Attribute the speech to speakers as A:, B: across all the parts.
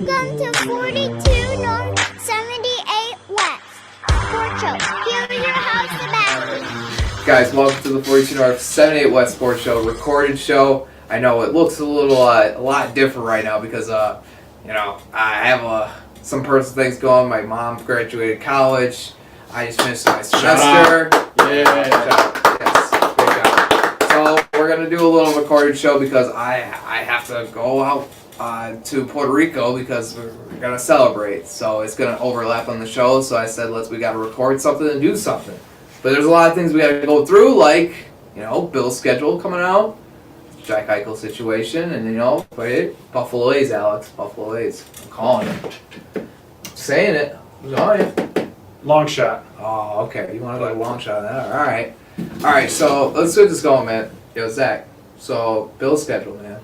A: Welcome to 42 North 78 West. Sports Show. Here is your host, Sebastian.
B: Guys, welcome to the 42 North 78 West Sports Show, recorded show. I know it looks a lot different right now because I have some personal things going. My mom graduated college. I just finished my semester.
C: Yeah.
B: Yes, great job. So we're gonna do a little recorded show because I have to go out to Puerto Rico because we're gonna celebrate. So it's gonna overlap on the show. So I said, we gotta record something and do something. But there's a lot of things we gotta go through, like Bill's schedule coming out, Jack Eichel situation, and Buffalo A's, Alex, Buffalo A's. I'm calling it. I'm saying it. I'm on it.
C: Long shot.
B: Oh, okay. You want to go long shot on that? All right. So let's get this going, man. Yo, Zach. So Bill's schedule, man.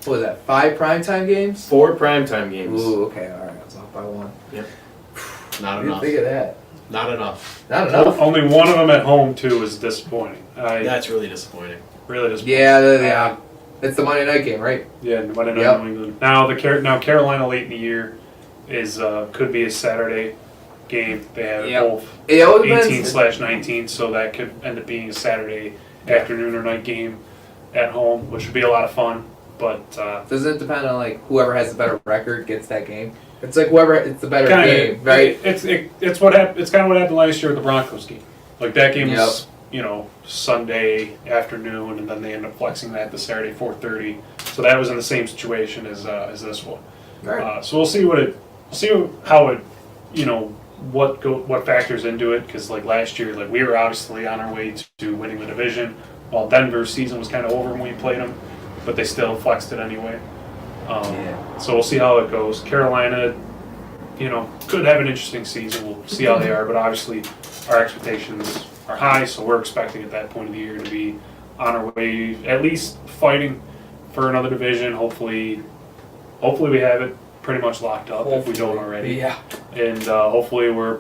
B: What was that? 5 primetime games?
C: 4 primetime games.
B: Ooh, okay. All right. I was off by 1.
C: Yep.
B: What
C: Not
B: do you
C: enough.
B: think of that?
C: Not enough.
B: Not enough.
D: Only one of them at home too is disappointing.
C: That's really disappointing.
D: Really disappointing.
B: Yeah. It's the Monday night game, right?
D: Yeah, Monday night
B: Yep.
D: New England. Now Carolina late in the year is could be a Saturday game. They have both
B: It always depends.
D: 18/19, so that could end up being a Saturday afternoon or night game at home, which would be a lot of fun. But
B: Doesn't it depend on whoever has the better record gets that game? It's whoever it's the better
D: kinda,
B: game, right?
D: It's what happened. It's kind of what happened last year with the Broncos game. That game was Sunday afternoon, and then they end up flexing that to Saturday 4:30. So that was in the same situation as this one.
B: Right.
D: So we'll see how it what factors into it, because last year we were obviously on our way to winning the division, while Denver's season was kind of over when we played them, but they still flexed it anyway. So we'll see how it goes. Carolina, could have an interesting season. We'll see how they are, but obviously our expectations are high, so we're expecting at that point of the year to be on our way, at least fighting for another division. Hopefully we have it pretty much locked up if we don't already.
B: Yeah.
D: And hopefully we're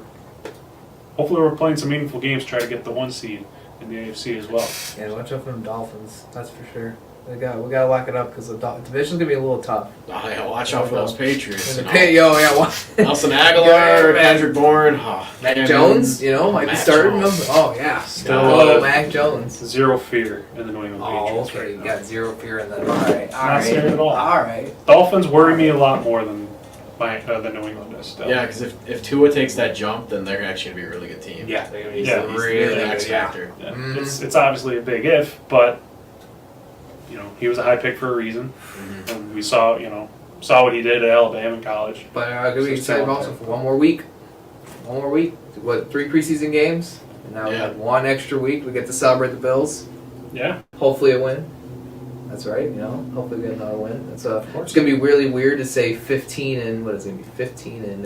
D: playing some meaningful games to try to get the 1 seed in the AFC as well.
B: Yeah, watch out for them Dolphins. That's for sure. We gotta lock it up because the division's gonna be a little tough.
C: Oh, yeah, watch out for those Patriots.
B: Nelson
C: Aguilar, Patrick Bourne,
B: Mac Jones, might be starting them. Oh yeah,
D: Still,
B: Mac Jones.
D: Zero fear in the New England
B: Oh,
D: Patriots.
B: okay.
D: Right
B: You
D: now.
B: got zero fear in that. All right.
D: Not scared at all.
B: All right.
D: Dolphins worry me a lot more than the New England does. Still.
C: Yeah, because if Tua takes that jump, then they're actually going to be a really good team.
D: Yeah.
C: He's
D: Yeah.
C: the
B: Really
C: X
B: good, yeah.
C: factor.
D: Yeah.
B: Mhm.
D: It's obviously a big if, but he was a high pick for a reason,
C: Mm-hmm.
D: and we saw what he did at Alabama in college.
B: But could we excited also for one more week? One more week. What? 3 preseason games. And now we have 1 extra week. We get to celebrate the Bills.
D: Yeah.
B: Hopefully a win. That's right. Hopefully we get another win. It's
D: course.
B: It's gonna be really weird to say 15 and what is it gonna be? 15 and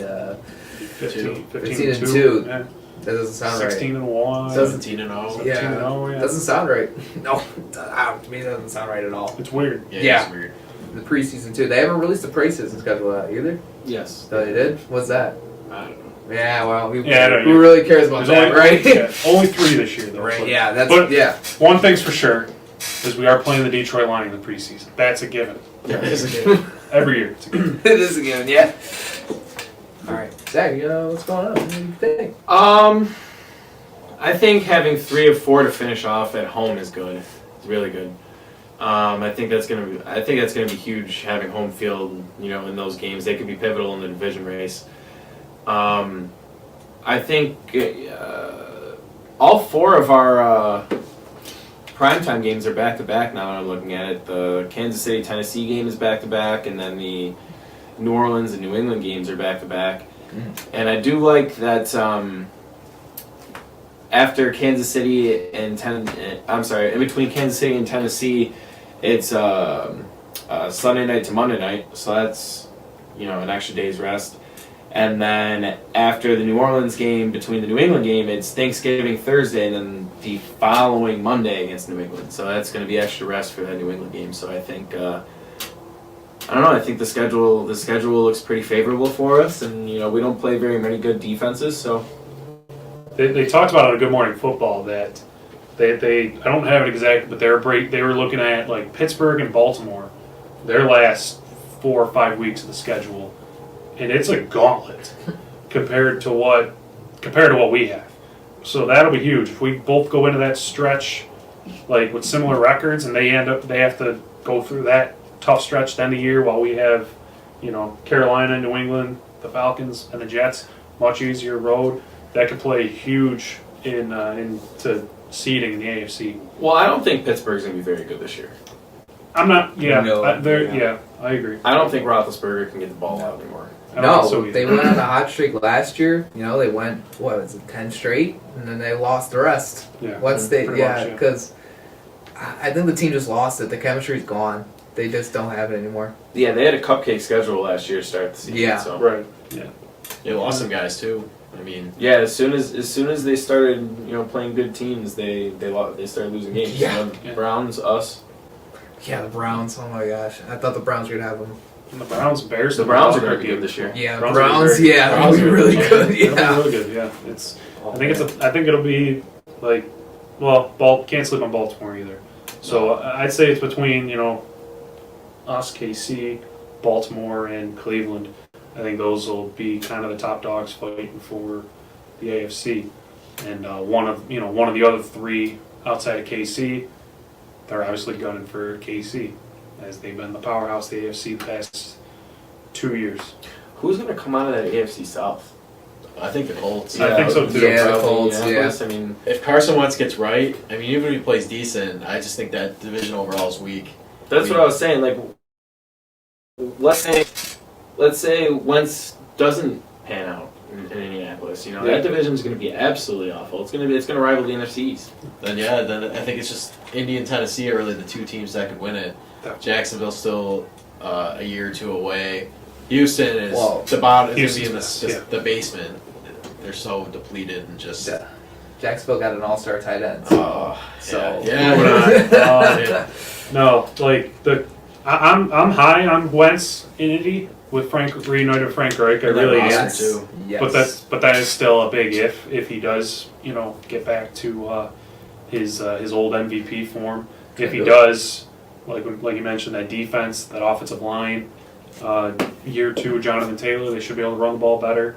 D: 15
B: and 2.
D: Yeah.
B: That doesn't sound right.
D: 16 and 1.
C: 17 and 0.
D: 17 and 0, yeah.
B: Doesn't sound right. No, to me that doesn't sound right at all.
D: It's weird.
B: Yeah.
C: It's weird.
B: The preseason too. They haven't released the preseason schedule out either.
C: Yes.
B: So they did. What's that?
C: I don't know.
B: Yeah. Well, who
D: Yeah,
B: really cares about
D: There's
B: that, right?
D: only 3 this year, though.
B: Right. Yeah. That's
D: But-
B: yeah.
D: One thing's for sure is we are playing the Detroit Lions in the preseason. That's a given.
C: Yeah, it is a good.
D: Every year, it's a given.
B: It is again. Yeah. All right, Zach. What's going on? What do you think?
C: I think having 3 of 4 to finish off at home is good. It's really good. I think that's gonna be huge, having home field. In those games, they could be pivotal in the division race. I think all 4 of our primetime games are back to back now. That I'm looking at it. The Kansas City Tennessee game is back to back, and then the New Orleans and New England games are back to back. And I do like that. After Kansas City and in between Kansas City and Tennessee, it's Sunday night to Monday night, so that's an extra day's rest. And then after the New Orleans game, between the New England game, it's Thanksgiving Thursday, and then the following Monday against New England. So that's going to be extra rest for that New England game. So I think I don't know. I think the schedule looks pretty favorable for us, and we don't play very many good defenses, so.
D: They talked about on Good Morning Football that they I don't have it exact, but they were looking at Pittsburgh and Baltimore, their last 4 or 5 weeks of the schedule and it's a gauntlet compared to what we have. So that'll be huge if we both go into that stretch like with similar records, and they have to go through that tough stretch at the end of the year while we have, Carolina, New England, the Falcons, and the Jets. Much easier road. That could play huge into seeding in the AFC.
C: Well, I don't think Pittsburgh's going to be very good this year.
D: I'm not. Yeah,
E: No,
D: I agree.
C: I don't think Roethlisberger can get the ball out anymore.
D: I don't think so
B: No,
D: either.
B: they went on a hot streak last year. They went 10 straight, and then they lost the rest.
D: Yeah,
B: Once
D: pretty much, yeah.
B: because I think the team just lost it. The chemistry's gone. They just don't have it anymore.
C: Yeah, they had a cupcake schedule last year to start the season.
B: Yeah.
C: So.
D: Right. Yeah.
E: They lost some guys too. I mean,
C: Yeah, as soon as they started, playing good teams, they started losing games.
B: Yeah.
C: The Browns, us.
B: Yeah, the Browns. Oh my gosh, I thought the Browns would have them.
D: And the Browns, Bears.
C: The Browns are going to be good this year.
B: Yeah,
D: Browns
B: Browns.
D: are very-
B: Yeah, that
D: Browns
B: would be
D: are
B: really
D: good.
B: good.
D: It'll be
B: Yeah.
D: really good. Yeah, I think it'll be like, can't sleep on Baltimore either. So I'd say it's between us, KC, Baltimore, and Cleveland. I think those will be kind of the top dogs fighting for the AFC. And one of the other three outside of KC, they're obviously gunning for KC, as they've been the powerhouse of the AFC the past 2 years.
C: Who's going to come out of that AFC South?
E: I think the Colts.
D: I think so too.
B: Yeah, the
C: Probably
B: Colts. Yeah.
C: Indianapolis. I mean,
E: If Carson Wentz gets right, I mean, even if he plays decent, I just think that division overall is weak.
C: that's what I was saying. Like, let's say Wentz doesn't pan out in Indianapolis. That division's going to be absolutely awful. It's going to rival the NFC East.
E: Then I think it's just Indy and Tennessee are really the two teams that could win it. Jacksonville's still a year or two away. Houston is the bottom. Is going to be in the basement. They're so depleted and just.
B: Yeah. Jacksonville got an all-star tight end.
E: Oh,
B: So-
E: yeah.
D: No, like I'm high on Wentz in Indy with reunited Frank Reich. I really am.
E: Yes. too.
B: Yes.
D: But that is still a big if he does get back to his old MVP form. If he does, like you mentioned, that defense, that offensive line, year two, Jonathan Taylor, they should be able to run the ball better.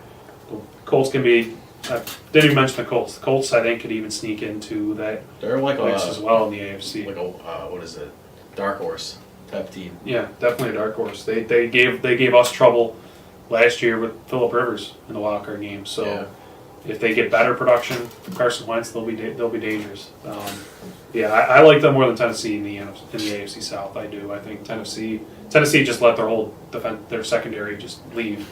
D: The Colts can be. I didn't even mention the Colts. The Colts, I think, could even sneak into that
E: They're like
D: mix as well in the AFC.
E: like a what is it? Dark horse type team.
D: Yeah, definitely a dark horse. They gave us trouble last year with Phillip Rivers in the wild card game. So
E: Yeah.
D: if they get better production from Carson Wentz, they'll be dangerous. I like them more than Tennessee in the AFC South. I do. I think Tennessee just let their whole their secondary just leave,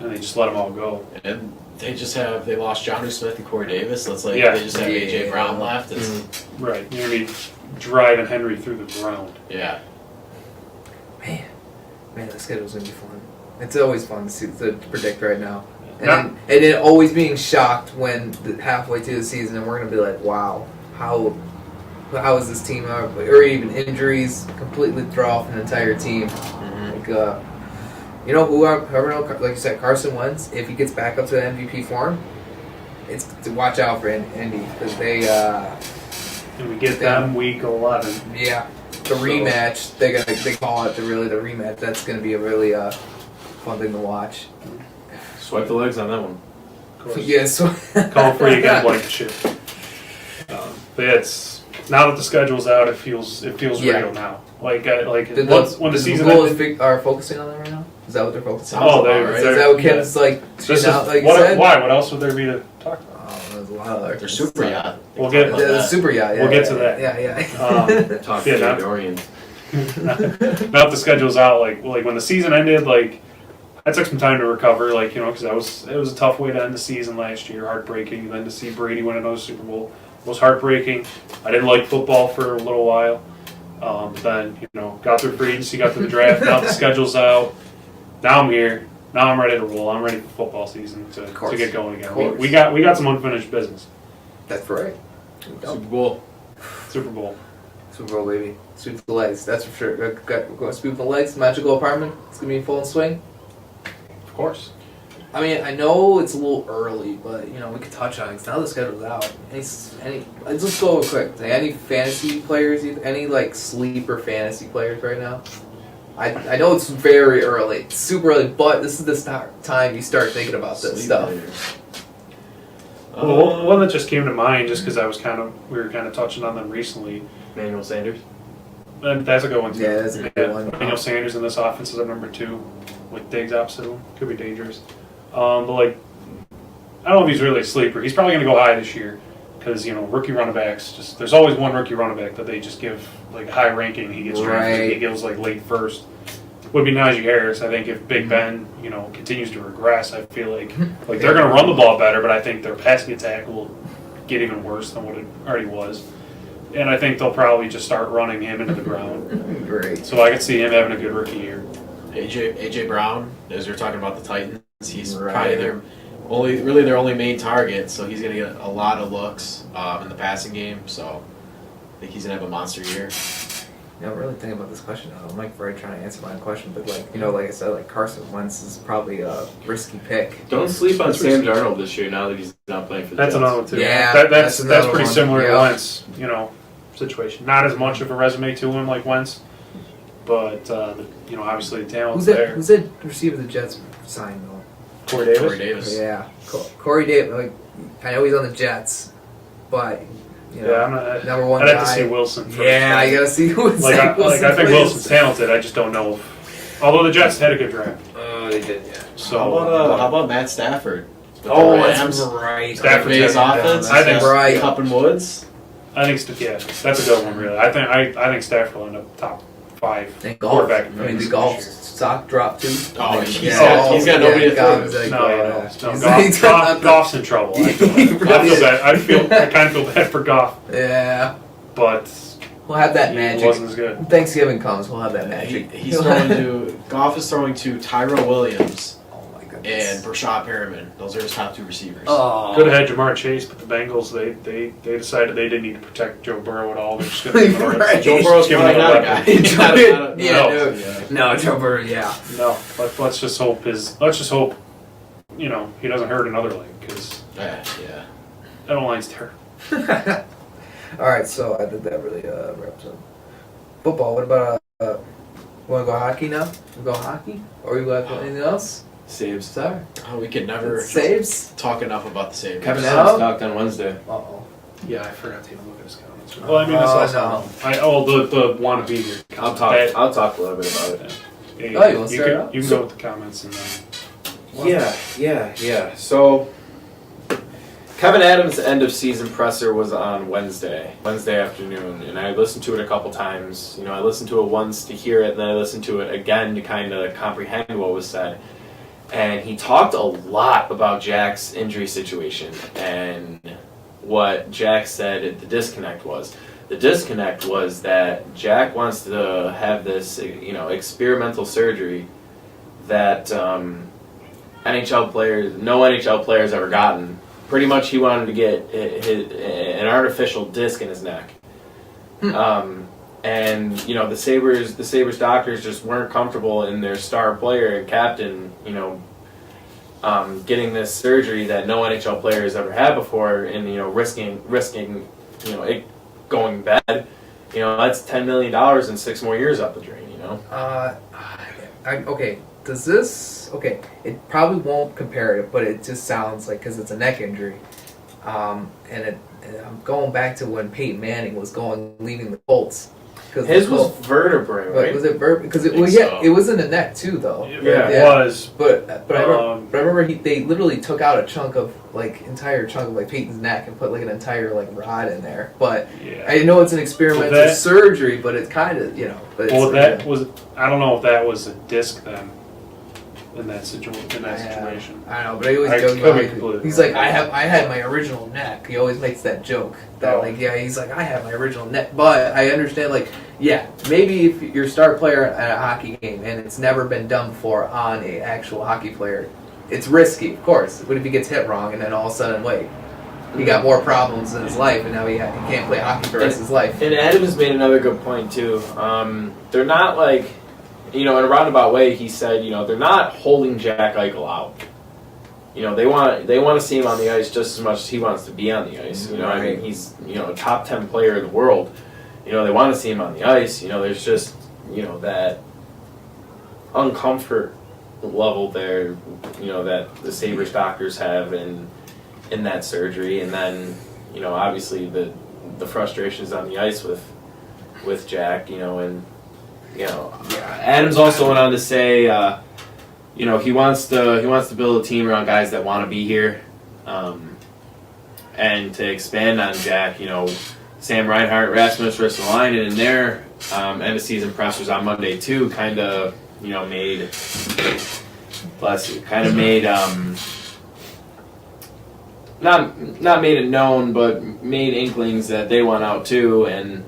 D: and they just let them all go.
E: And they lost Jonnu Smith and Corey Davis. So it's like
D: Yeah.
E: they just have AJ Brown left. It's,
D: Right, you're gonna be driving Henry through the ground.
E: yeah.
B: Man, the schedule's gonna be fun. It's always fun to predict right now.
D: Yeah.
B: And then always being shocked when halfway through the season and we're gonna be like, wow, how is this team or even injuries completely throw off an entire team. Like whoever like you said, Carson Wentz, if he gets back up to the MVP form, it's to watch out for Indy because they
D: And we get them week 11.
B: the rematch. They call it the rematch. That's gonna be a really fun thing to watch.
C: Swipe the legs on that one.
D: Of course.
B: Yes.
D: Call for you again, Blankenship. But yeah, it's now that the schedule's out, it feels
B: Yeah.
D: real now. When the
B: The
D: season
B: Google
D: ended,
B: are focusing on that right now. Is that what they're focusing on?
E: Sounds
D: they-
E: about right.
B: Is that what Ken's like?
D: this
B: Shooting
D: is
B: out, like you
D: what,
B: said?
D: why? What else would there be to talk about?
B: Oh, there's a lot of other.
E: They're super yacht.
D: We'll get-
B: The super yacht. Yeah,
D: We'll get
B: yeah,
D: to that.
B: Yeah.
C: Talk
D: Yeah,
C: to
D: not-
C: Dorian.
D: Now that the schedule's out, like when the season ended, like I took some time to recover, because it was a tough way to end the season last year, heartbreaking. And then to see Brady win another Super Bowl was heartbreaking. I didn't like football for a little while, but then got through free agency, got through the draft. Now the schedule's out. Now I'm here. Now I'm ready to roll. I'm ready for football season to get going again. We got some unfinished business.
B: That's right.
E: Super Bowl.
D: Super Bowl.
B: Super Bowl, baby. Sweep the legs. That's for sure. Go sweep the legs. Magical apartment. It's gonna be in full swing.
D: Of course.
B: I mean, I know it's a little early, but we could touch on it. 'Cause now the schedule's out. Let's just go real quick. Any fantasy players? Any sleeper fantasy players right now? I know it's very early, super early, but this is the time you start thinking about this stuff.
D: Well, one that just came to mind, just because we were kind of touching on them recently.
C: Manuel Sanders.
D: And that's a good one too.
B: Yeah, that's a good one.
D: Daniel Sanders in this offense is at number 2, with Diggs opposite him. Could be dangerous. But like, I don't know if he's really a sleeper. He's probably going to go high this year because rookie running backs. There's always one rookie running back that they just give like high ranking. He gets drafted.
B: Right.
D: He goes like late first. Would be Najee Harris. I think if Big Ben continues to regress, I feel like they're going to run the ball better, but I think their passing attack will get even worse than what it already was. And I think they'll probably just start running him into the ground.
B: Great.
D: So I could see him having a good rookie year.
E: AJ Brown, as you're talking about the Titans, he's
B: Right.
E: probably their only main target, so he's going to get a lot of looks in the passing game. So I think he's going to have a monster year.
B: I'm really thinking about this question now. I'm like right trying to answer my question, but like like I said, like Carson Wentz is probably a risky pick.
C: Don't sleep on Sam Darnold this year. Now that he's not playing for the
D: That's
C: Jets.
D: another one too.
B: Yeah,
D: that's
B: another
D: pretty
B: one.
D: similar to
B: Yeah.
D: Wentz, situation. Not as much of a resume to him like Wentz, but obviously the talent's there.
B: Who's that receiver the Jets signed though?
D: Corey
E: Davis.
B: Yeah, Corey Davis. Like, I know he's on the Jets, but
D: I'm not.
B: number one
D: I'd
B: guy.
D: have to see Wilson first.
B: Yeah, I gotta see Wilson.
D: I think
B: plays.
D: Wilson's talented. I just don't know. Although the Jets had a good draft.
C: They did, yeah.
D: So
E: How about Matt Stafford? With the
B: That's
E: Rams?
B: right.
D: Stafford's
E: His
D: got-
E: offense.
D: I think
B: right.
E: Cup and Woods.
D: I think that's a good one. Really, I think Stafford will end up top 5
B: And golf.
D: quarterback.
B: I mean,
D: this
B: the golf
D: year.
B: stock dropped too.
E: Oh, he's
B: Yeah.
E: got nobody to throw.
B: Like,
D: No, Goff's in trouble. I feel bad. I kind of feel bad for Goff,
B: Yeah,
D: but
B: we'll have that
D: he
B: magic.
D: wasn't as good.
B: When Thanksgiving comes, we'll have that magic.
E: Goff is throwing to Tyrell Williams
B: Oh my
E: and
B: goodness.
E: Brashad Perriman. Those are his top 2 receivers.
B: Oh.
D: Could have had Jamar Chase, but the Bengals they decided they didn't need to protect Joe Burrow at all. They're just going to
B: Right.
E: Joe Burrow's
D: Give him
E: probably
D: another
E: not a
D: weapon.
E: guy.
B: Yeah,
D: No.
B: dude. No, Joe Burrow. Yeah.
D: No, let's just hope he doesn't hurt another leg because
E: Yeah.
D: that O-line's terrible.
B: All right, so I think that really wraps up football. What about want to go hockey now? We go hockey, or you got anything else?
C: Saves.
B: Sorry.
E: Oh, we could never
B: Saves.
E: talk enough about the Sabres.
C: Kevin
B: No.
C: Adams talked on Wednesday.
B: Uh-oh.
D: Yeah, I forgot to even look at his comments. Well, I mean, that's also the want to be here.
C: I'll talk a little bit about it.
D: Hey,
B: Oh, you wanna start out?
D: You can go with the comments and
C: Yeah. So, Kevin Adams' end of season presser was on Wednesday afternoon, and I listened to it a couple times. I listened to it once to hear it, and then I listened to it again to kind of comprehend what was said. And he talked a lot about Jack's injury situation and what Jack said the disconnect was. The disconnect was that Jack wants to have this, experimental surgery that no NHL player's ever gotten. Pretty much, he wanted to get an artificial disc in his neck. And the Sabres doctors just weren't comfortable in their star player and captain, getting this surgery that no NHL player has ever had before, and risking it going bad. That's $10 million and 6 more years up the drain.
B: Okay. Does this? Okay. It probably won't compare it, but it just sounds like because it's a neck injury, and I'm going back to when Peyton Manning was leaving the Colts.
C: His was vertebrae, right?
B: Was it because it was in the neck too, though.
D: Yeah, it was.
B: But I remember they literally took out a chunk of entire chunk of Peyton's neck and put an entire rod in there. But
D: Yeah.
B: I know it's an experimental surgery, but it's kind of But
D: That was. I don't know if that was a disc then. In that situation.
B: I know, but I always
D: I
B: joke
D: could be
B: about
D: completely
B: he's
D: wrong.
B: like, I had my original neck. He always makes that joke that he's like, I had my original neck. But I understand maybe if you're a star player at a hockey game and it's never been done before on an actual hockey player, it's risky, of course. What if he gets hit wrong and then all of a sudden, he got more problems in his life and now he can't play hockey for the rest of his life.
C: And Adams made another good point too. They're not in a roundabout way, he said, they're not holding Jack Eichel out. They want to see him on the ice just as much as he wants to be on the ice. I mean, he's a top 10 player in the world. They want to see him on the ice. There's just that uncomfort level there, that the Sabres doctors have in that surgery, and then obviously the frustrations on the ice with Jack, and Adams also went on to say, he wants to build a team around guys that want to be here, and to expand on Jack, Sam Reinhart, Rasmus Ristolainen in their end of season pressers on Monday too, kind of made not made it known, but made inklings that they want out too, and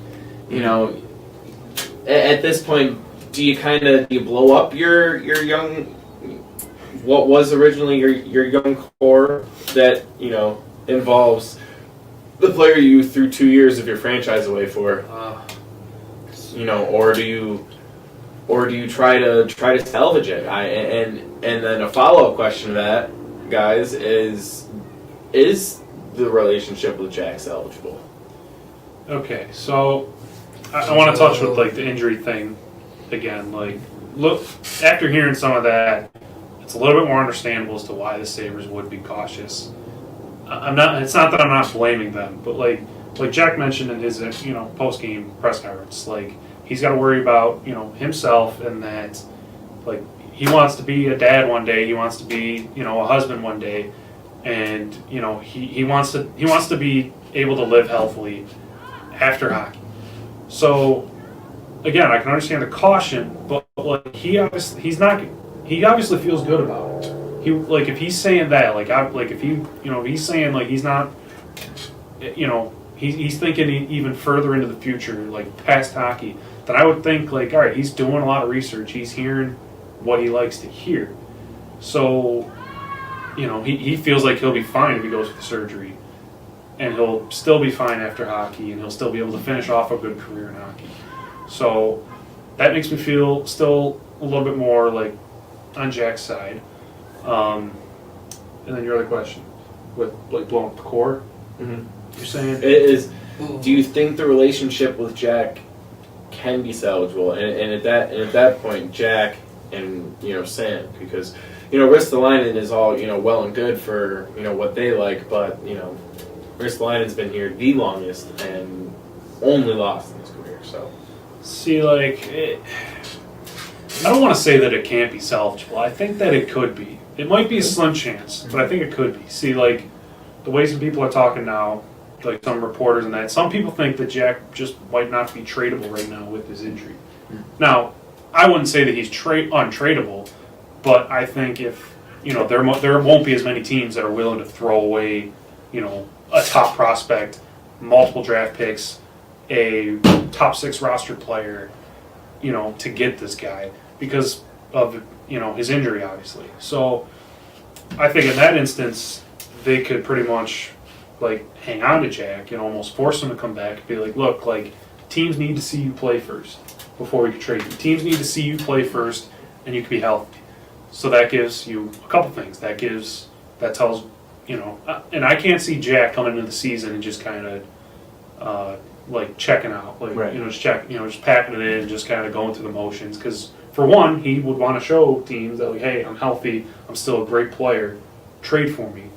C: at this point, do you blow up your young, what was originally your young core that involves the player you threw 2 years of your franchise away for, or do you try to salvage it? And then a follow-up question to that, guys, is the relationship with Jack salvageable?
D: Okay, so I want to touch with the injury thing again. Look, after hearing some of that, it's a little bit more understandable as to why the Sabres would be cautious. It's not that I'm not blaming them, but like Jack mentioned in his post-game press conference, he's got to worry about himself, and that he wants to be a dad one day, he wants to be a husband one day, and he wants to be able to live healthily after hockey. So again, I can understand the caution, but he obviously feels good about it. If he's saying that, if he's saying he's not, he's thinking even further into the future, past hockey, then I would think all right, he's doing a lot of research, he's hearing what he likes to hear. So, he feels like he'll be fine if he goes for the surgery, and he'll still be fine after hockey, and he'll still be able to finish off a good career in hockey. So that makes me feel still a little bit more on Jack's side. And then your other question, with blowing up the core, you're saying
C: do you think the relationship with Jack can be salvageable? And at that point, Jack and Sam, because Ristolainen is all well and good for what they like, but Ristolainen's been here the longest and only lost in his career. So
D: see, I don't want to say that it can't be salvageable. I think that it could be. It might be a slim chance, but I think it could be. See, the way some people are talking now, some reporters and that, some people think that Jack just might not be tradable right now with his injury. Now, I wouldn't say that he's untradeable, but I think if there won't be as many teams that are willing to throw away a top prospect, multiple draft picks, a top 6 roster player, to get this guy because of his injury, obviously. So I think in that instance they could pretty much hang on to Jack and almost force him to come back and be look, teams need to see you play first before we can trade you. Teams need to see you play first and you can be healthy. So that gives you a couple things. That tells and I can't see Jack coming into the season and just kind of checking out,
C: right.
D: Just packing it in, just kind of going through the motions. Because for one, he would want to show teams that hey, I'm healthy, I'm still a great player, trade for me.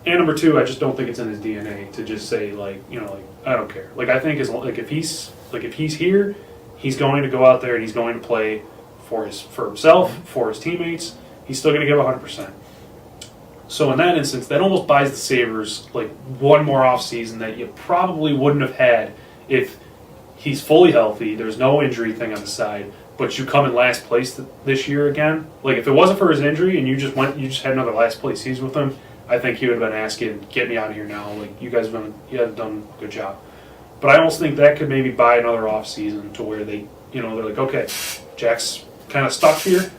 D: And number two, I just don't think it's in his DNA to just say I don't care. I think if he's here, he's going to go out there and he's going to play for himself, for his teammates. He's still going to give 100%. So in that instance, that almost buys the Sabres one more off season that you probably wouldn't have had if he's fully healthy. There's no injury thing on the side, but you come in last place this year again. If it wasn't for his injury and you just had another last place season with him, I think he would have been asking, "Get me out of here now!" You guys have done a good job. But I almost think that could maybe buy another off season to where they're okay, Jack's kind of stuck here.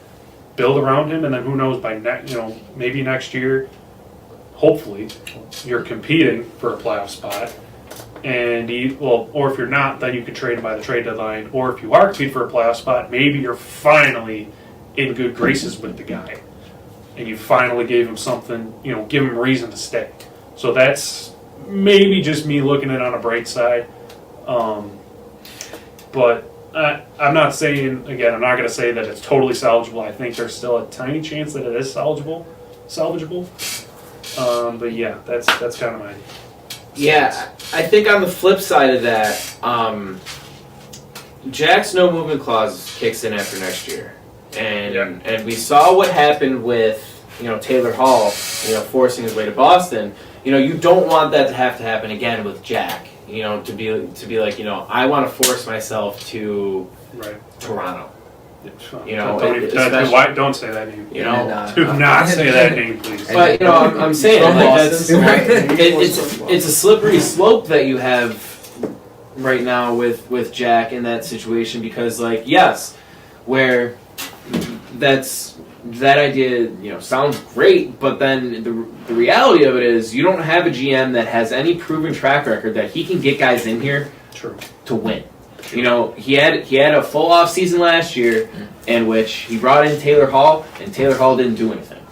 D: Build around him, and then who knows, by maybe next year, hopefully, you're competing for a playoff spot, and or if you're not, then you can trade him by the trade deadline, or if you are competing for a playoff spot, maybe you're finally in good graces with the guy, and you finally gave him something, give him reason to stay. So that's maybe just me looking at it on a bright side, but I'm not saying, again, I'm not going to say that it's totally salvageable. I think there's still a tiny chance that it is salvageable. But yeah, that's kind of my...
C: Yeah, I think on the flip side of that, Jack's no movement clause kicks in after next year. And we saw what happened with, Taylor Hall, forcing his way to Boston. You don't want that to happen again with Jack. To be like, I want to force myself to Toronto.
D: Don't say that name. Do not say that name, please.
C: But I'm saying like it's a slippery slope that you have right now with Jack in that situation because where that idea sounds great, but then the reality of it is you don't have a GM that has any proven track record that he can get guys in here to win. He had a full off season last year in which he brought in Taylor Hall, and Taylor Hall didn't do anything.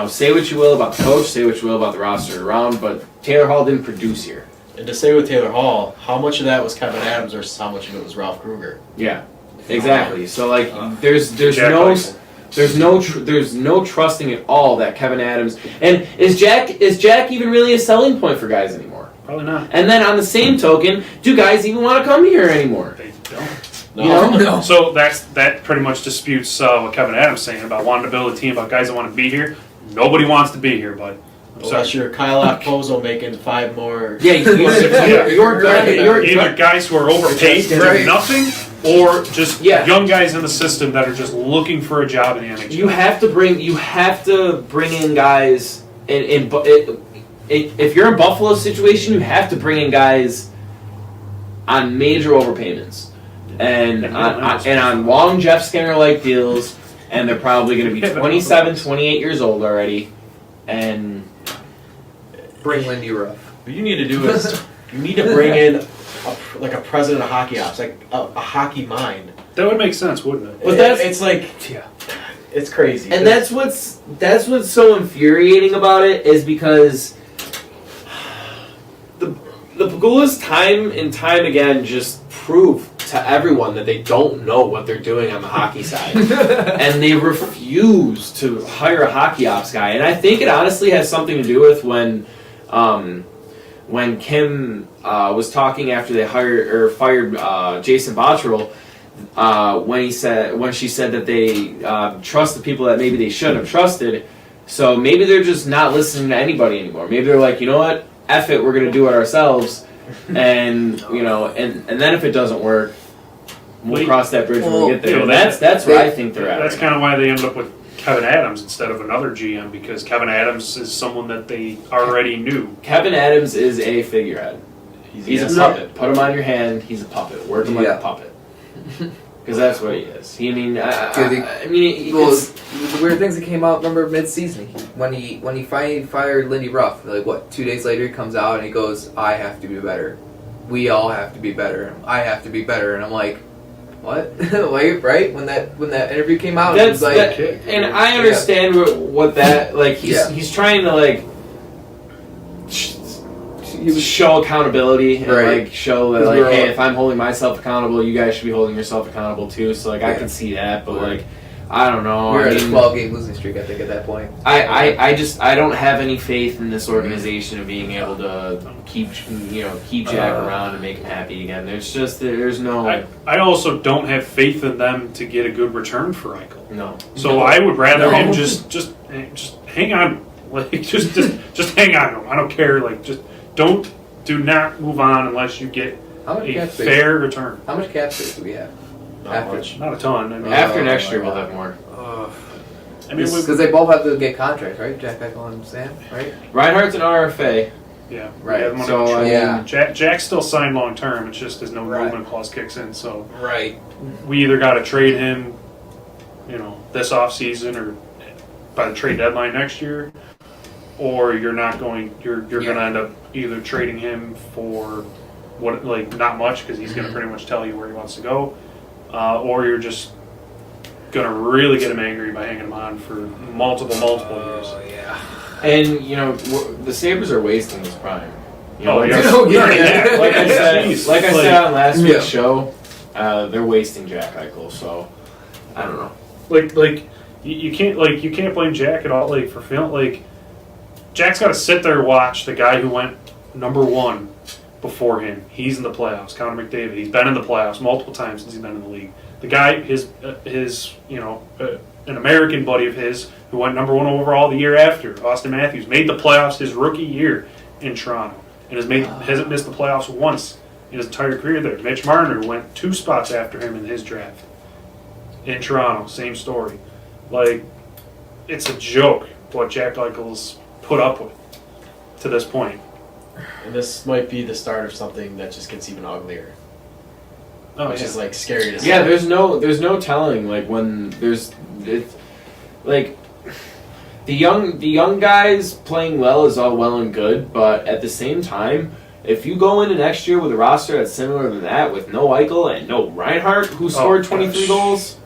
C: Say what you will about the coach, say what you will about the roster around, but Taylor Hall didn't produce here.
E: And to stay with Taylor Hall, how much of that was Kevin Adams versus how much of it was Ralph Kruger?
C: Yeah, exactly. So there's no trusting at all that Kevin Adams and is Jack even really a selling point for guys anymore?
D: Probably not.
C: And then on the same token, do guys even want to come here anymore?
D: They don't.
E: No.
D: So that pretty much disputes what Kevin Adams saying about wanting to build a team about guys that want to be here. Nobody wants to be here, bud.
E: Unless you're Kyle Okposo making 5 more.
C: Yeah, you're
D: either guys who are overpaid to do nothing, or just young guys in the system that are just looking for a job in the NHL.
C: You have to bring in guys if you're in Buffalo's situation, you have to bring in guys on major overpayments and on long Jeff Skinner-like deals, and they're probably going to be 27, 28 years old already, and
B: bring Lindy Ruff.
E: What you need to do is you need to bring in a president of hockey ops, like a hockey mind.
D: That would make sense, wouldn't it?
E: But it's crazy.
C: And that's what's so infuriating about it is because the Pagulas time and time again just prove to everyone that they don't know what they're doing on the hockey side. And they refuse to hire a hockey ops guy. And I think it honestly has something to do with when Kim was talking after they fired Jason Botterill, when she said that they trust the people that maybe they shouldn't have trusted. So maybe they're just not listening to anybody anymore. Maybe they're like, you know what? F it, we're going to do it ourselves. And, and then if it doesn't work, we'll cross that bridge when we get there. That's where I think they're at.
D: That's kind of why they ended up with Kevin Adams instead of another GM, because Kevin Adams is someone that they already knew.
C: Kevin Adams is a figurehead. He's a puppet. Put him on your hand, he's a puppet. Work him like a puppet. Because that's what he is.
B: The weird things that came out, remember, mid-season, when he finally fired Lindy Ruff, 2 days later he comes out and he goes, I have to be better. We all have to be better. I have to be better. And I'm like, what? Right? When that interview came out, it was like...
C: and I understand what that... He's trying to, show accountability and show that hey, if I'm holding myself accountable, you guys should be holding yourself accountable too. So I can see that, but I don't know.
B: We're at a 12-game losing streak, I think, at that point.
C: I don't have any faith in this organization of being able to keep Jack around and make him happy again. There's no.
D: I also don't have faith in them to get a good return for Eichel.
C: No.
D: So I would rather him just hang on, just hang on to him. I don't care. Do not move on unless you get a fair return.
B: How much cap space do we have?
D: Not a ton.
C: After next year, we'll have more.
B: Because they both have to get contracts, right? Jack Eichel and Sam, right?
C: Reinhardt's an RFA.
D: Yeah,
B: right.
D: So Jack's still signed long term. It's just there's no movement clause kicks in. So we either got to trade him, this off season or by the trade deadline next year, or you're not going. You're going to end up either trading him for not much because he's going to pretty much tell you where he wants to go, or you're just going to really get him angry by hanging him on for multiple years.
C: And the Sabres are wasting this prime.
D: Like I said on last week's show,
C: they're wasting Jack Eichel. So I don't know.
D: You can't blame Jack at all for feeling Jack's got to sit there and watch the guy who went number one before him. He's in the playoffs. Connor McDavid. He's been in the playoffs multiple times since he's been in the league. The guy, an American buddy of his who went number one overall the year after, Austin Matthews, made the playoffs his rookie year in Toronto and hasn't missed the playoffs once in his entire career there. Mitch Marner went 2 spots after him in his draft in Toronto. Same story. It's a joke what Jack Eichel's put up with to this point.
E: And this might be the start of something that just gets even uglier. Which is scary to see.
C: Yeah, there's no telling when the young guys playing well is all well and good, but at the same time, if you go into next year with a roster that's similar to that with no Eichel and no Reinhart who scored 23 goals,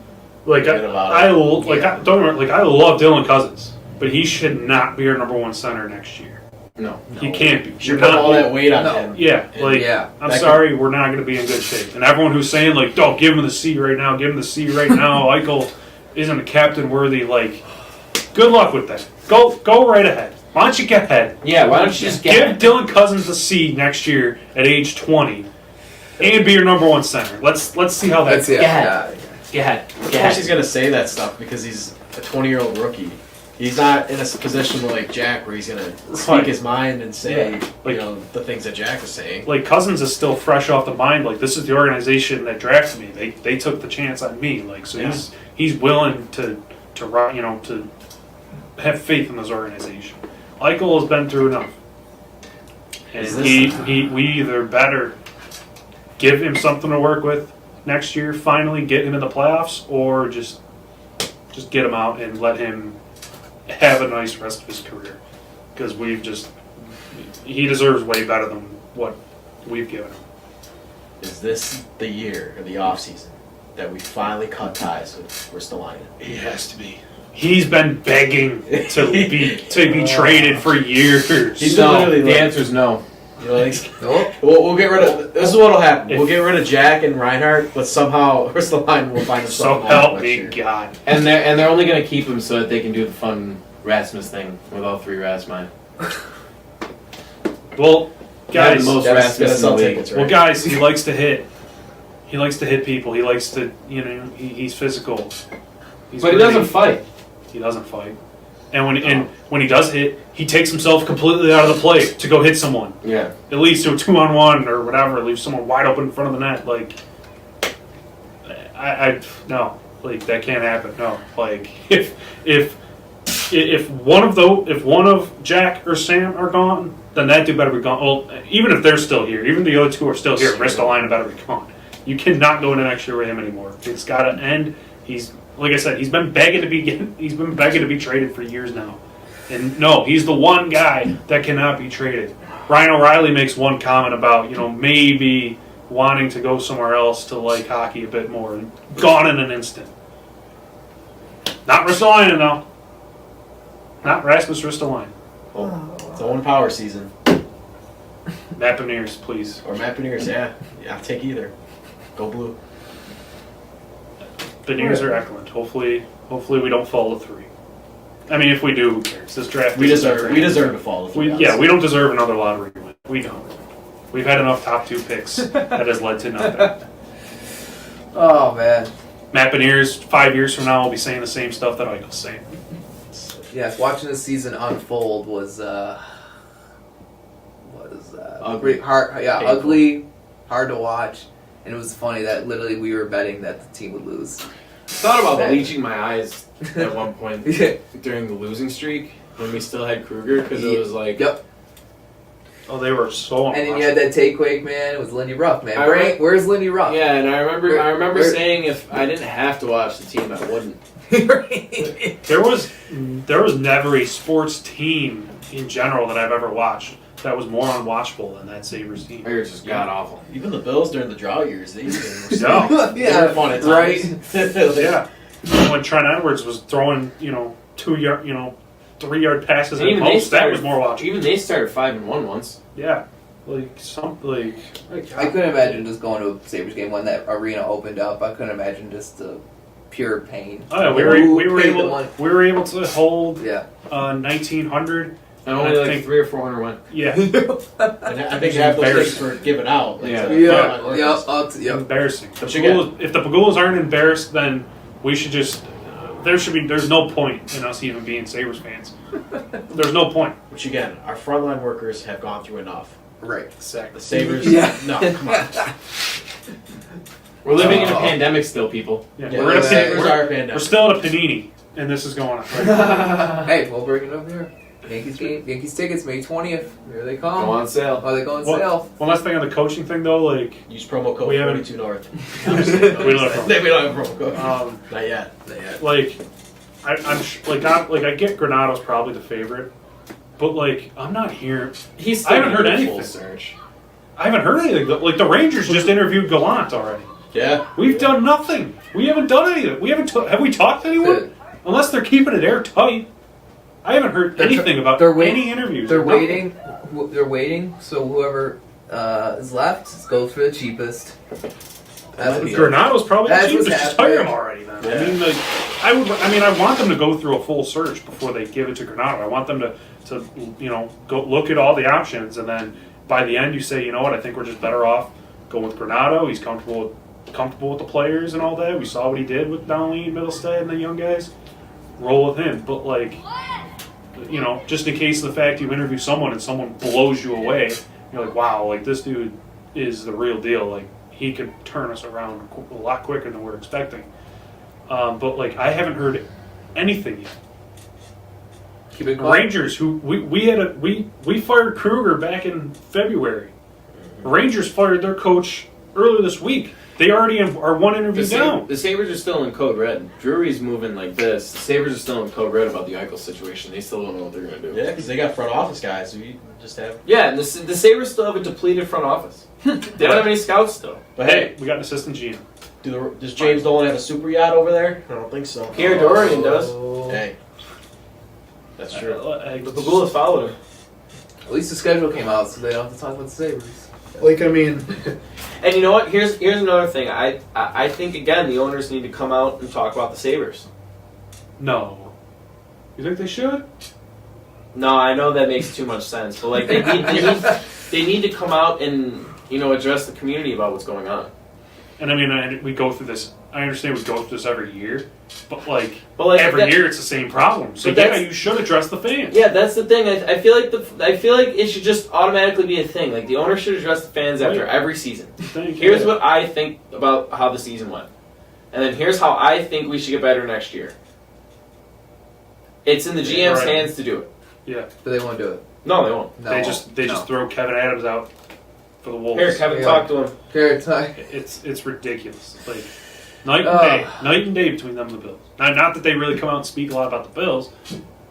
D: I love Dylan Cousins, but he should not be our number one center next year.
C: No.
D: He can't be.
E: You put all that weight on him.
D: Yeah, I'm sorry, we're not going to be in good shape. And everyone who's saying, don't give him the C right now, Eichel isn't a captain worthy, good luck with that. Go right ahead. Why don't you get ahead?
C: Yeah, why don't you just
D: give Dylan Cousins the C next year at age 20 and be your number one center. Let's see how that goes.
C: Go ahead.
E: Of course he's going to say that stuff because he's a 20-year-old rookie. He's not in a position like Jack where he's going to speak his mind and say, the things that Jack is saying.
D: Cousins is still fresh off the mind. This is the organization that drafted me. They took the chance on me. He's willing to have faith in this organization. Eichel has been through enough, and we either better give him something to work with next year, finally get him in the playoffs, or just get him out and let him have a nice rest of his career, because he deserves way better than what we've given him.
E: Is this the year or the off season that we finally cut ties with Ristolainen?
D: It has to be. He's been begging to be traded for years.
C: The answer is no.
E: We'll get rid of. This is what'll happen. We'll get rid of Jack and Reinhardt, but somehow Ristolainen will find himself.
D: So help me God.
C: And they're only going to keep him so that they can do the fun Rasmus thing with all 3 Rasmi.
D: Well, guys,
C: the most Rasmus in the league.
E: Tickets, right?
D: Well, guys, he likes to hit. He likes to hit people. He likes to, he's physical.
C: But he doesn't fight.
D: He doesn't fight. And when he does hit, he takes himself completely out of the play to go hit someone.
C: Yeah.
D: It leads to a 2-on-1 or whatever. It leaves someone wide open in front of the net. No, that can't happen. No, if one of Jack or Sam are gone, then that dude better be gone. Well, even if they're still here, even the other 2 are still here, Ristolainen better be gone. You cannot go into next year with him anymore. It's got to end. Like I said, he's been begging to be traded for years now. And no, he's the one guy that cannot be traded. Ryan O'Reilly makes one comment about, maybe wanting to go somewhere else to like hockey a bit more. And gone in an instant. Not Ristolainen, though. Not Rasmus Ristolainen.
E: It's Owen Power season.
D: Matt Beniers, please.
E: Or Matt Beniers, yeah. I'll take either. Go blue.
D: Beniers or Eklund. Hopefully we don't fall to 3. I mean, if we do, who cares? This draft.
E: We deserve to fall to 3.
D: We don't deserve another lottery win. We don't. We've had enough top 2 picks that has led to nothing.
B: Oh man.
D: Matt Beniers, 5 years from now, will be saying the same stuff that Eichel's saying.
B: Yes, watching the season unfold was
C: ugly.
B: Ugly, hard to watch, and it was funny that literally we were betting that the team would lose.
C: I thought about bleaching my eyes at one point during the losing streak when we still had Kruger because it was like.
B: Yep.
D: Oh, they were so.
B: And then you had that takeaway, man. It was Lindy Ruff, man. Where's Lindy Ruff?
C: Yeah, and I remember saying if I didn't have to watch the team, I wouldn't.
D: There was never a sports team in general that I've ever watched that was more unwatchable than that Sabres team.
C: They're just god awful.
E: Even the Bills during the drought years, they were
B: Yeah,
E: fun at times.
B: right.
D: Yeah, when Trent Edwards was throwing 3-yard passes at most, that was more watchable.
C: Even they started 5-1 once.
D: Yeah,
B: I couldn't imagine just going to a Sabres game when that arena opened up. I couldn't imagine just the pure pain.
D: Oh, yeah, we were able to hold 1,900.
C: And only like 300 or 400 went.
D: Yeah.
E: And I think half those things were given out. Like,
D: Embarrassing. If the Pagulas aren't embarrassed, then we should just. There's no point in us even being Sabres fans. There's no point.
E: Which again, our frontline workers have gone through enough.
B: Right.
D: Exactly.
E: The Sabres, no, come on.
C: We're living in a pandemic still, people.
D: Yeah,
E: We're
D: still at a panini, and this is going on. Right?
B: Hey, we'll bring it up here. Yankees game, Yankees tickets, May 20th. Here they come.
C: Go on sale.
B: Oh, they go on sale.
D: One last thing on the coaching thing, though, like
E: use promo code
D: we
E: 42North.
D: We don't have
E: promo code. Not yet.
D: Like, I get Granato's probably the favorite, but like I'm not here. I haven't heard anything.
C: Search.
D: I haven't heard anything. Like the Rangers just interviewed Gallant already.
E: Yeah.
D: We've done nothing. We haven't done anything. We haven't. Have we talked to anyone? Unless they're keeping it airtight. I haven't heard anything about any interviews.
B: They're waiting. They're waiting. So whoever is left goes for the cheapest.
D: Granato's probably the cheapest. Just hire him already. Then
E: Yeah.
D: I want them to go through a full search before they give it to Granato. I want them to go look at all the options, and then by the end you say, you know what, I think we're just better off going with Granato. He's comfortable with the players and all that. We saw what he did with Donnelly and Middlestead and the young guys. Roll with him, but just in case of the fact you interview someone and someone blows you away, you're like, wow, like this dude is the real deal. Like he could turn us around a lot quicker than we're expecting. But I haven't heard anything yet.
B: Keep it quiet.
D: Rangers, who we fired Kruger back in February. Rangers fired their coach earlier this week. They already are one interview down.
C: The Sabres are still in code red. Drury's moving like this. The Sabres are still in code red about the Eichel situation. They still don't know what they're going to do.
E: Yeah, because they got front office guys. So you just have.
C: Yeah, and the Sabres still have a depleted front office. They don't have any scouts still.
D: But hey, we got an assistant GM.
E: Does James Dolan have a super yacht over there? I don't think so.
C: Pierre Dorian does.
E: Hey. That's true.
C: The Pagulas followed him.
B: At least the schedule came out, so they don't have to talk about the Sabres.
C: And you know what? Here's another thing. I think again the owners need to come out and talk about the Sabres.
D: No. You think they should?
C: No, I know that makes too much sense, but they need to come out and address the community about what's going on.
D: And we go through this. I understand we go through this every year, but every year it's the same problem. So you should address the fans.
C: Yeah, that's the thing. I feel like it should just automatically be a thing. Like the owner should address the fans after every season. Here's what I think about how the season went, and then here's how I think we should get better next year. It's in the GM's hands to do it.
B: Yeah, but they won't do it.
C: No, they won't.
D: No, they just throw Kevin Adams out for the Wolves.
C: Here, Kevin, talk to him.
D: It's ridiculous. Like night and day between them and the Bills. Not that they really come out and speak a lot about the Bills.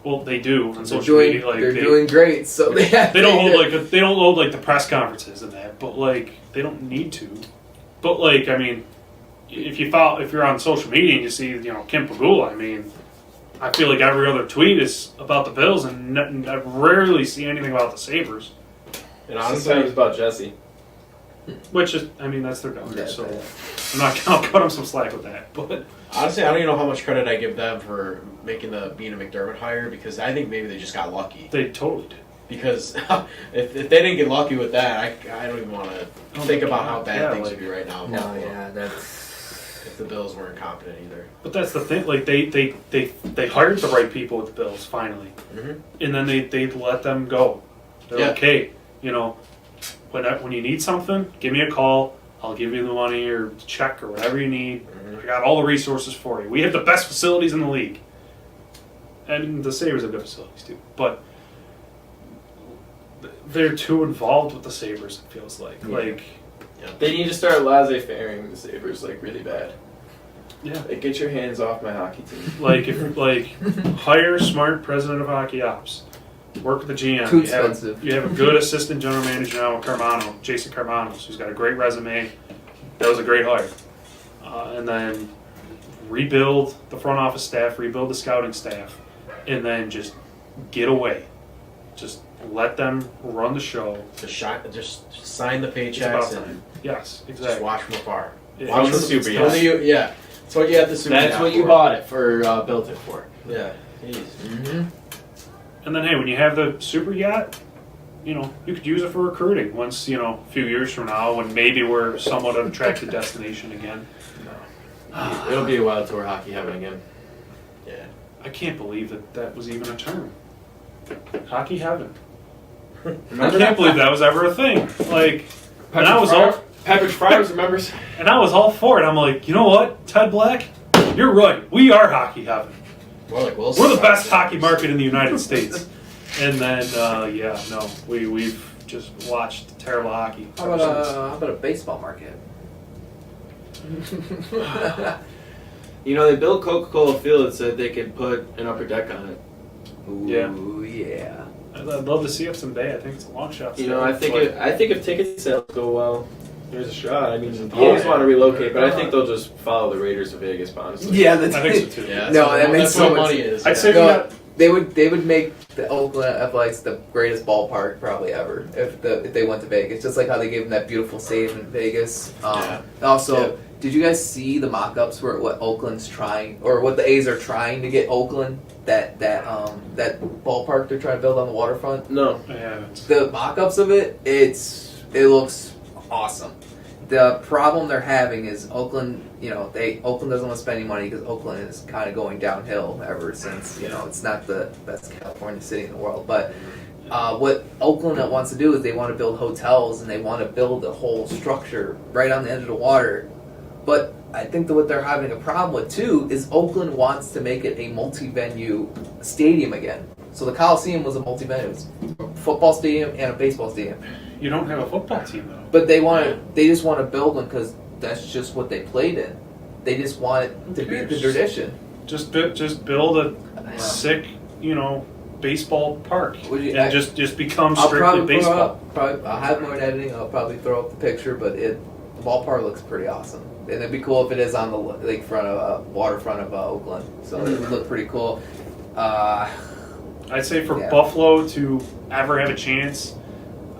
D: Well, they do on social media.
B: They're doing great, so they
D: don't hold the press conferences and that. But they don't need to. But if you're on social media and you see Kim Pagula, I feel like every other tweet is about the Bills, and I rarely see anything about the Sabres.
C: And honestly, sometimes about Jesse.
D: Which is, that's their governor, so I'll cut them some slack with that. But
E: honestly, I don't even know how much credit I give them for making the Bean and McDermott hire, because I think maybe they just got lucky.
D: They totally did.
E: Because if they didn't get lucky with that, I don't even want to think about how bad things would be right now. If the Bills weren't competent either.
D: But that's the thing. They hired the right people with the Bills finally, and then they let them go. They're like, hey, when you need something, give me a call. I'll give you the money or check or whatever you need. I got all the resources for you. We have the best facilities in the league. And the Sabres have good facilities too. But they're too involved with the Sabres, it feels like.
C: Yeah. They need to start laissez-fairing the Sabres really bad.
D: Yeah.
C: Get your hands off my hockey team.
D: Hire smart president of hockey ops. Work with the GM.
B: Too expensive.
D: You have a good assistant general manager now, Jason Carmanos, who's got a great resume. That was a great hire. And then rebuild the front office staff, rebuild the scouting staff, and then just get away. Just let them run the show.
E: Just sign the
D: It's about
E: paychecks and
D: time. Yes,
E: just
D: exactly.
E: watch from afar.
D: Yeah,
C: Watch the
D: it's-
C: Super
D: it's
C: Yacht.
D: time.
E: Yeah, that's what you have the Super
C: That's
E: Yacht
C: what you
E: for.
C: bought it for, built it for.
E: Yeah. Jeez.
B: Mm-hmm.
D: And then, hey, when you have the super yacht, you know, you could use it for recruiting once, you know, a few years from now when maybe we're somewhat an attractive destination again.
C: It'll be a while till we're hockey heaven again.
E: Yeah.
D: I can't believe that was even a term. Hockey heaven. I
C: Remember
D: can't believe that was ever a thing. Like, and I was all
C: Patrick Friars remembers.
D: all for it. I'm like, you know what, Ted Black, you're right. We are hockey heaven.
E: More like Wilson.
D: We're the best hockey market in the United States. And then, we've just watched terrible hockey.
B: How about a baseball market?
C: You know, they built Coca-Cola Field so that they could put an upper deck on it.
B: Ooh, yeah.
D: I'd love to see Upton Bay. I think it's a long shot.
C: You
D: still,
C: know, I think
D: but-
C: if ticket sales go well, there's a shot. I mean, the
D: Yeah.
C: A's want to relocate, but I think they'll just follow the Raiders of Vegas, honestly.
B: Yeah,
D: I think so too.
E: Yeah,
B: No,
E: that's
B: that makes
E: that's
B: so
E: what
B: much-
E: money is.
D: I'd
E: yeah.
D: say we
B: No,
D: got
B: they would make the Oakland Athletics the greatest ballpark probably ever if they went to Vegas. Just like how they gave them that beautiful stadium in Vegas. Also,
C: Yeah.
B: did you guys see the mock-ups where what Oakland's trying or what the A's are trying to get Oakland that ballpark they're trying to build on the waterfront?
C: No.
D: I haven't.
B: The mock-ups of it, it looks awesome. The problem they're having is Oakland. Oakland doesn't want to spend any money because Oakland is kind of going downhill ever since. It's not the best California city in the world. But what Oakland wants to do is they want to build hotels and they want to build a whole structure right on the edge of the water. But I think that what they're having a problem with too is Oakland wants to make it a multi-venue stadium again. So the Coliseum was a multi-venue. It was a football stadium and a baseball stadium.
D: You don't have a football team though.
B: But they just want to build one because that's just what they played in. They just want it to be the tradition.
D: Just build a sick, baseball park and just become
B: I'll
D: strictly
B: probably
D: baseball.
B: I'll have more editing. I'll probably throw up the picture, but the ballpark looks pretty awesome. And it'd be cool if it is on the lakefront of waterfront of Oakland. So it would look pretty cool.
D: I'd say for
B: Yeah.
D: Buffalo to ever have a chance,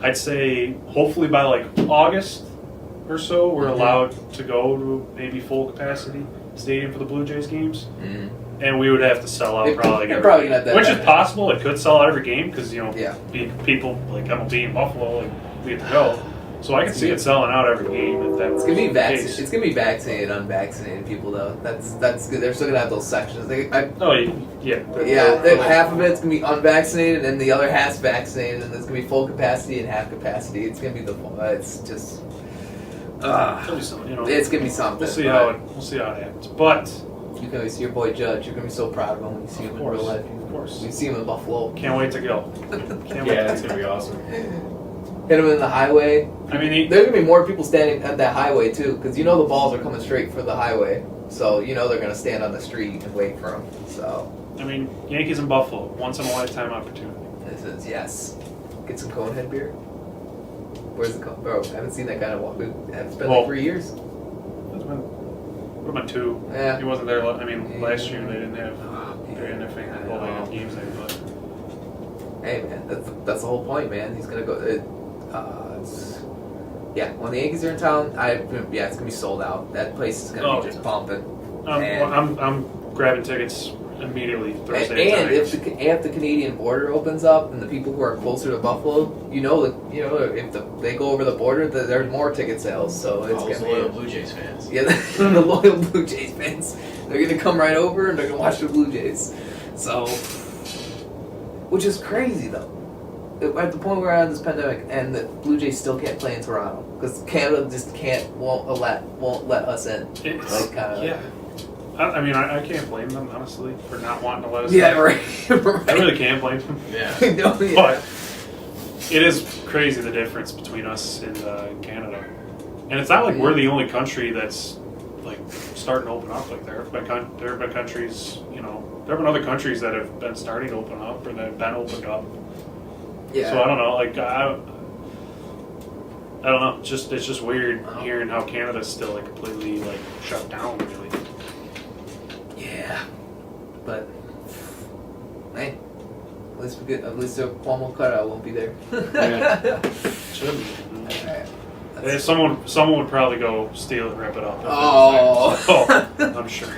D: I'd say hopefully by like August or so, we're allowed to go to maybe full capacity stadium for the Blue Jays games, and we would have to sell out probably
B: they're
D: every
B: probably
D: game,
B: gonna have that
D: which is
B: happen.
D: possible. It could sell out every game because
B: Yeah.
D: people like MLB in Buffalo we get to go, so I can see it selling out every game if that was
B: It's gonna be
D: the
B: vaccinated.
D: case.
B: It's gonna be vaccinated, unvaccinated people though. That's good. They're still gonna have those sections.
D: Oh yeah.
B: Half of it's gonna be unvaccinated, and the other half's vaccinated, and there's gonna be full capacity and half capacity. It's gonna be it's just.
D: It'll be something,
B: It's gonna be something.
D: We'll see how it happens, but
B: You can always see your boy Judge. You're gonna be so proud of him when you see him in real life.
D: of course.
B: You see him in Buffalo.
D: Can't wait to go. Can't wait.
C: Yeah, it's gonna be awesome.
B: Hit him in the highway.
D: I mean,
B: There's gonna be more people standing at that highway too, because the balls are coming straight for the highway. So they're gonna stand on the street and wait for him. So
D: Yankees in Buffalo, once in a lifetime opportunity.
B: this is yes. Get some Conehead beer. Where's the bro? I haven't seen that kind of walk. It's been like 3 years.
D: Would have been 2.
B: Yeah.
D: He wasn't there. Last year they didn't have. They didn't have games there, but
B: Hey man, that's the whole point, man. He's gonna go. When the Yankees are in town, it's gonna be sold out. That place is gonna be just pumping.
D: I'm grabbing tickets immediately Thursday.
B: And if the Canadian border opens up and the people who are closer to Buffalo, if they go over the border, there's more ticket sales. So it's
E: All those
B: gonna
E: loyal
B: be
E: Blue Jays fans.
B: the loyal Blue Jays fans. They're gonna come right over and they're gonna watch the Blue Jays. So, which is crazy though. At the point we're at this pandemic, and the Blue Jays still can't play in Toronto because Canada just won't let us in.
D: Yeah. I can't blame them honestly for not wanting to let us.
B: Yeah,
D: in.
B: right.
D: I really can't blame them.
E: Yeah.
B: No, yeah.
D: But it is crazy the difference between us and Canada, and it's not like we're the only country that's like starting to open up. Like there have been countries, there have been other countries that have been starting to open up or that have been opened up.
B: Yeah.
D: So I don't know. I don't know. It's just weird hearing how Canada's still completely shut down. Really.
B: Yeah, but hey, At least the Cuomo cutout won't be there.
C: Yeah.
D: Should be.
B: Alright.
D: Yeah, someone would probably go steal it and rip it up. If
B: Oh.
D: it was there. So, I'm sure.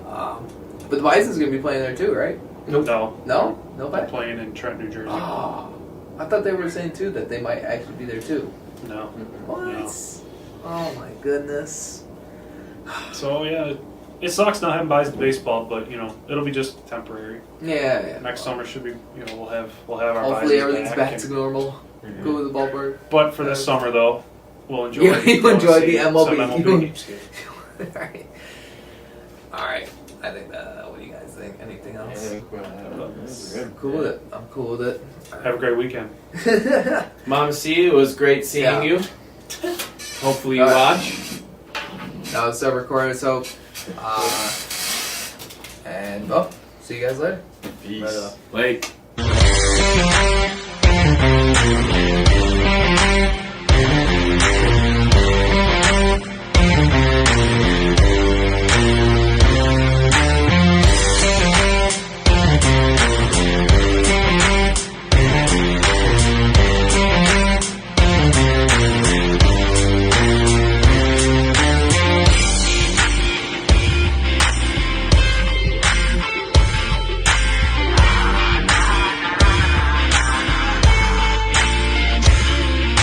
B: But the Bison's gonna be playing there too, right?
D: No,
B: No,
D: they're
B: nobody.
D: playing in Trent, New Jersey.
B: Oh, I thought they were saying too that they might actually be there too.
D: No.
B: What?
D: No.
B: Oh my goodness.
D: So yeah, it sucks not having baseball, but it'll be just temporary.
B: Yeah.
D: Next summer should be, we'll have our
B: Hopefully
D: Bisons
B: everything's back
D: and-
B: to normal.
C: Mhm.
B: Go with the ballpark.
D: But for this summer though, we'll enjoy.
B: Yeah, you enjoy the
D: some
B: MLB.
D: MLB games.
B: Alright. Alright. I think what do you guys think? Anything
C: I
B: else?
C: think that's good.
B: I'm cool with it. I'm cool with it.
D: Have a great weekend.
C: Mom C, it was great seeing
B: Yeah.
C: you. Hopefully you
B: Alright.
C: watch.
B: That was so recorded, so and see you guys later.
E: Peace.
C: Late.